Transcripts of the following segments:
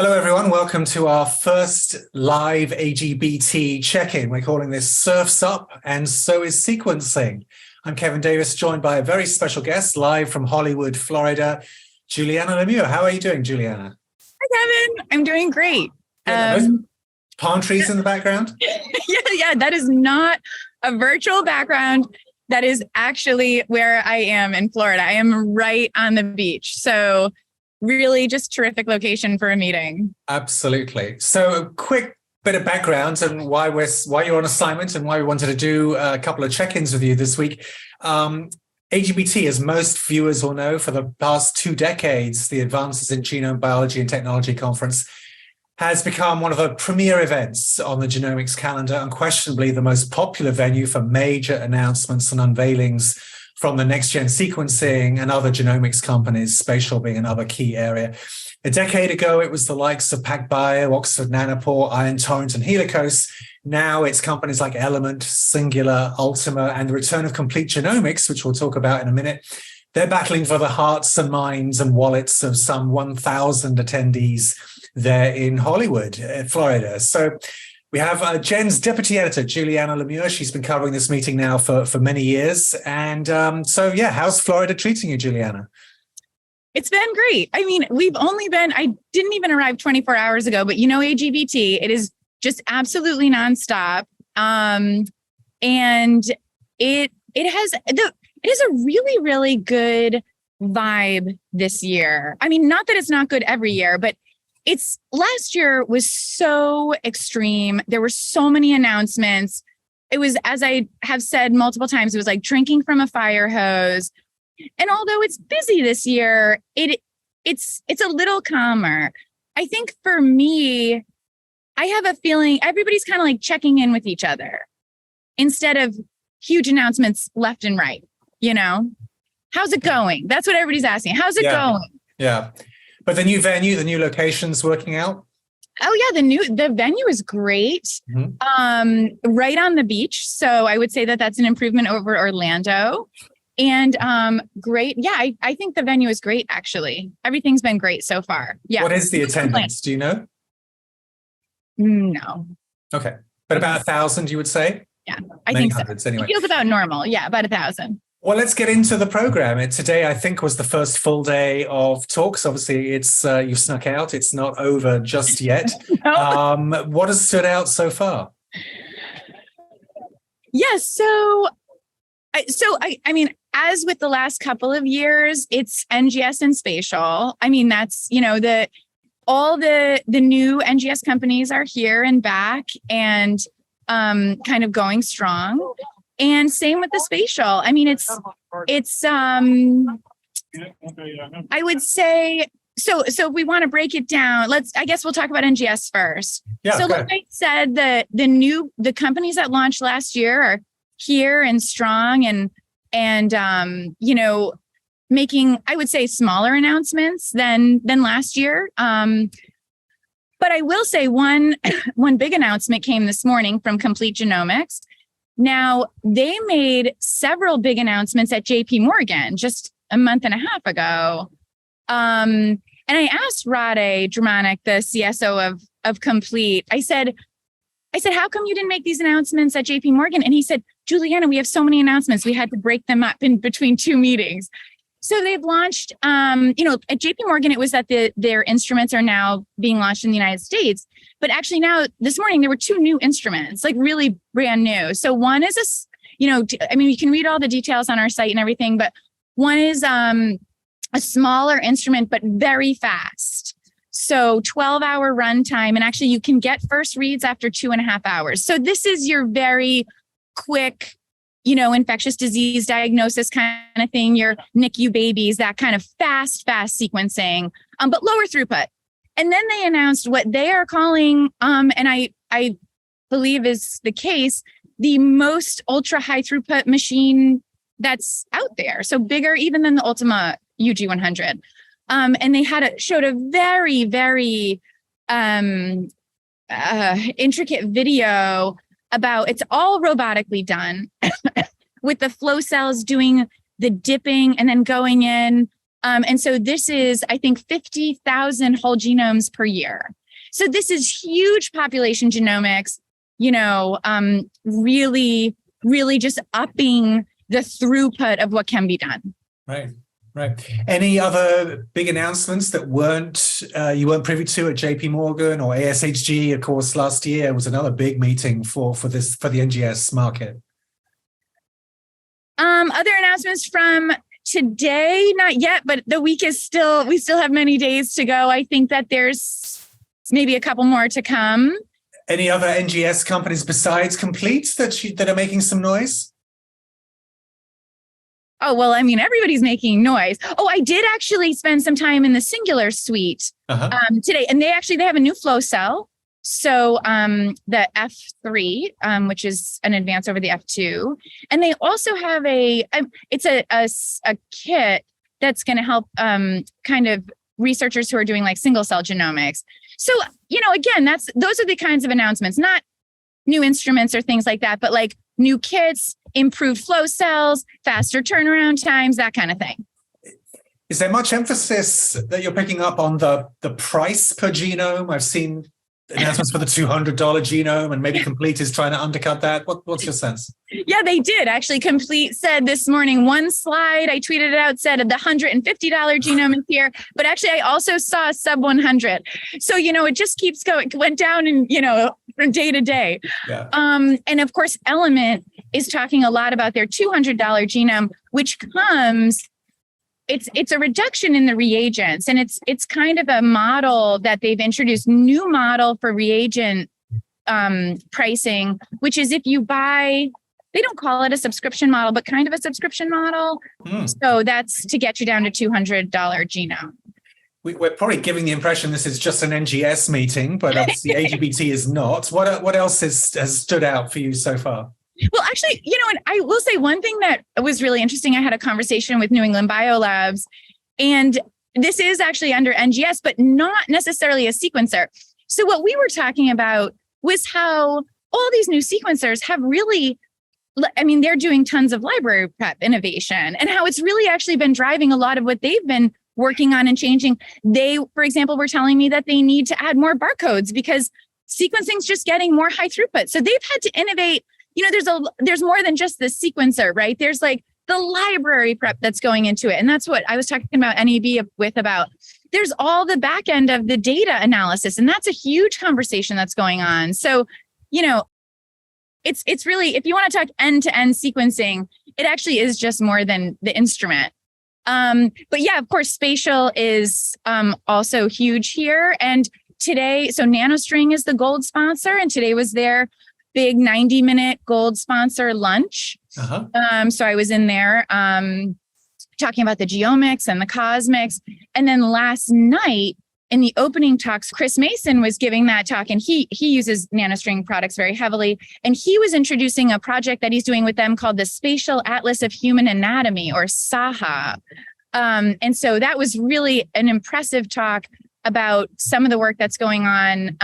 Hello, everyone. Welcome to our first live AGBT check-in. We're calling this Surf's Up and So is Sequencing. I'm Kevin Davis, joined by a very special guest live from Hollywood, Florida, Julianna LeMieux. How are you doing, Julianna? Hi, Kevin. I'm doing great. Palm trees in the background? Yeah, that is not a virtual background. That is actually where I am in Florida. I am right on the beach. So really just terrific location for a meeting. Absolutely. So a quick bit of background and why you're on assignment and why we wanted to do a couple of check-ins with you this week. AGBT, as most viewers will know, for the past 2 decades, the Advances in Genome Biology and Technology Conference has become one of the premier events on the genomics calendar, unquestionably the most popular venue for major announcements and unveilings from the next-gen sequencing and other genomics companies, spatial being another key area. A decade ago, it was the likes of PacBio, Oxford Nanopore, Iron Torrent, and Helicos. Now it's companies like Element, Singular, Ultima, and the return of complete genomics, which we'll talk about in a minute. They're battling for the hearts and minds and wallets of some 1,000 attendees there in Hollywood, Florida. So we have Gen's deputy editor, Julianna LeMieux. She's been covering this meeting now for many years. And how's Florida treating you, Julianna? It's been great. I mean, I didn't even arrive 24 hours ago, but AGBT, it is just absolutely nonstop. And it is a really, really good vibe this year. I mean, not that it's not good every year, but last year was so extreme. There were so many announcements. It was, as I have said multiple times, it was like drinking from a fire hose. And although it's busy this year, it's a little calmer. I think for me, I have a feeling everybody's kind of like checking in with each other instead of huge announcements left and right. How's it going? That's what everybody's asking. How's it going? Yeah. But the new venue, the new location's working out? Oh yeah, the venue is great. Mm-hmm. Right on the beach. So I would say that's an improvement over Orlando. And great. Yeah, I think the venue is great, actually. Everything's been great so far. Yeah. What is the attendance? Do you know? No. Okay. But about 1,000, you would say? Yeah, I think so. Anyway. It feels about normal. Yeah, about 1,000. Well, let's get into the program. Today, I think, was the first full day of talks. Obviously, it's you've snuck out. It's not over just yet. No. What has stood out so far? Yes. So I mean, as with the last couple of years, it's NGS and spatial. I mean, that's, all the new NGS companies are here and back and kind of going strong. And same with the spatial. I mean, it's I would say, so if we want to break it down, I guess we'll talk about NGS first. Yeah, so like I said, the companies that launched last year are here and strong and making, I would say, smaller announcements than last year. But I will say one big announcement came this morning from Complete Genomics. Now, they made several big announcements at JP Morgan just a month and a half ago. And I asked Rade Dramanik, the CSO of Complete, I said, how come you didn't make these announcements at JP Morgan? And he said, Julianna, we have so many announcements. We had to break them up in between 2 meetings. So they've launched, at JP Morgan, it was that their instruments are now being launched in the United States. But actually now, this morning, there were 2 new instruments, like really brand new. So one is you can read all the details on our site and everything, but one is a smaller instrument, but very fast. So 12-hour runtime, and actually you can get first reads after 2.5 hours. So this is your very quick, infectious disease diagnosis kind of thing, your NICU babies, that kind of fast sequencing, but lower throughput. And then they announced what they are calling, and I believe is the case, the most ultra high throughput machine that's out there. So bigger even than the Ultima UG100. And they showed a very, very intricate video about, it's all robotically done with the flow cells doing the dipping and then going in And so this is, I think, 50,000 whole genomes per year. So this is huge population genomics, really, really just upping the throughput of what can be done. Right. Any other big announcements that you weren't privy to at JP Morgan or ASHG? Of course, last year was another big meeting for the NGS market. Other announcements from today, not yet, but the week we still have many days to go. I think that there's maybe a couple more to come. Any other NGS companies besides Complete that are making some noise? Oh, well, I mean, everybody's making noise. Oh, I did actually spend some time in the Singular suite today, and they have a new flow cell. So the F3, which is an advance over the F2, and they also have it's a kit that's going to help kind of researchers who are doing like single cell genomics. So, again, those are the kinds of announcements, not new instruments or things like that, but like new kits, improved flow cells, faster turnaround times, that kind of thing. Is there much emphasis that you're picking up on the price per genome? I've seen announcements for the $200 genome, and maybe Complete is trying to undercut that. What's your sense? Yeah, they did. Actually, Complete said this morning, one slide, I tweeted it out, said the $150 genome is here. But actually, I also saw sub 100. So, it just keeps going. It went down and, from day to day. Yeah. And of course, Element is talking a lot about their $200 genome, which comes... It's a reduction in the reagents, and it's kind of a model that they've introduced, new model for reagent pricing, which is if you buy, they don't call it a subscription model, but kind of a subscription model. So that's to get you down to $200 genome. We're probably giving the impression this is just an NGS meeting, but obviously AGBT is not. What else has stood out for you so far? Well, actually, and I will say one thing that was really interesting. I had a conversation with New England Biolabs, and this is actually under NGS, but not necessarily a sequencer. So what we were talking about was how all these new sequencers have really, they're doing tons of library prep innovation, and how it's really actually been driving a lot of what they've been working on and changing. They, for example, were telling me that they need to add more barcodes because sequencing's just getting more high throughput. So they've had to innovate. There's more than just the sequencer, right? There's like the library prep that's going into it. And that's what I was talking about NEB about. There's all the back end of the data analysis. And that's a huge conversation that's going on. So, it's really, if you want to talk end-to-end sequencing, it actually is just more than the instrument. But yeah, of course, spatial is also huge here. And today, so NanoString is the gold sponsor, and today was their big 90-minute gold sponsor lunch. So I was in there talking about the geomics and the cosmics. And then last night in the opening talks, Chris Mason was giving that talk, and he uses NanoString products very heavily. And he was introducing a project that he's doing with them called the Spatial Atlas of Human Anatomy, or SAHA. And so that was really an impressive talk about some of the work that's going on,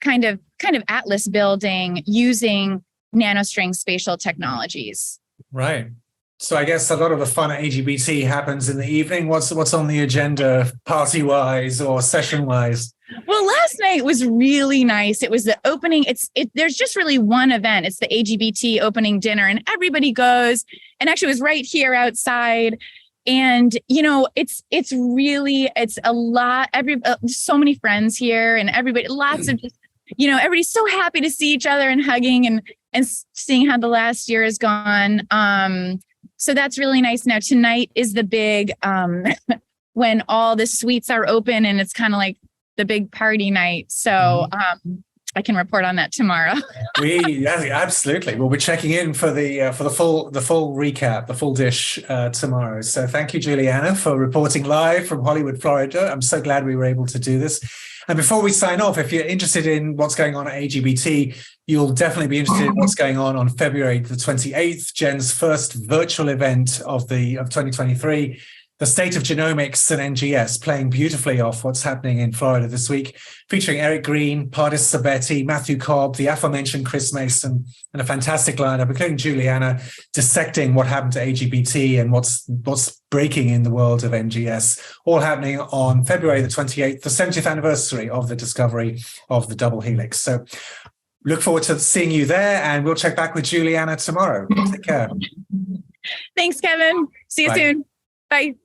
kind of atlas building using NanoString spatial technologies. Right. So I guess a lot of the fun at AGBT happens in the evening. What's on the agenda, party-wise or session-wise? Well, last night was really nice. It was the opening. There's just really one event. It's the AGBT opening dinner, and everybody goes. And actually, it was right here outside. And, it's a lot. So many friends here, and everybody, lots of just, everybody's so happy to see each other and hugging and seeing how the last year has gone. So that's really nice. Now, tonight is the big, when all the suites are open, and it's kind of like the big party night. So I can report on that tomorrow. Absolutely. We'll be checking in for the full recap, the full dish tomorrow. So thank you, Julianna, for reporting live from Hollywood, Florida. I'm so glad we were able to do this. And before we sign off, if you're interested in what's going on at AGBT, you'll definitely be interested in what's going on February the 28th, Jen's first virtual event of 2023. The State of Genomics and NGS, playing beautifully off what's happening in Florida this week, featuring Eric Green, Pardis Sabetti, Matthew Cobb, the aforementioned Chris Mason, and a fantastic lineup, including Julianna, dissecting what happened to AGBT and what's breaking in the world of NGS, all happening on February the 28th, the 70th anniversary of the discovery of the double helix. So look forward to seeing you there, and we'll check back with Julianna tomorrow. Take care. Thanks, Kevin. See you soon. Bye.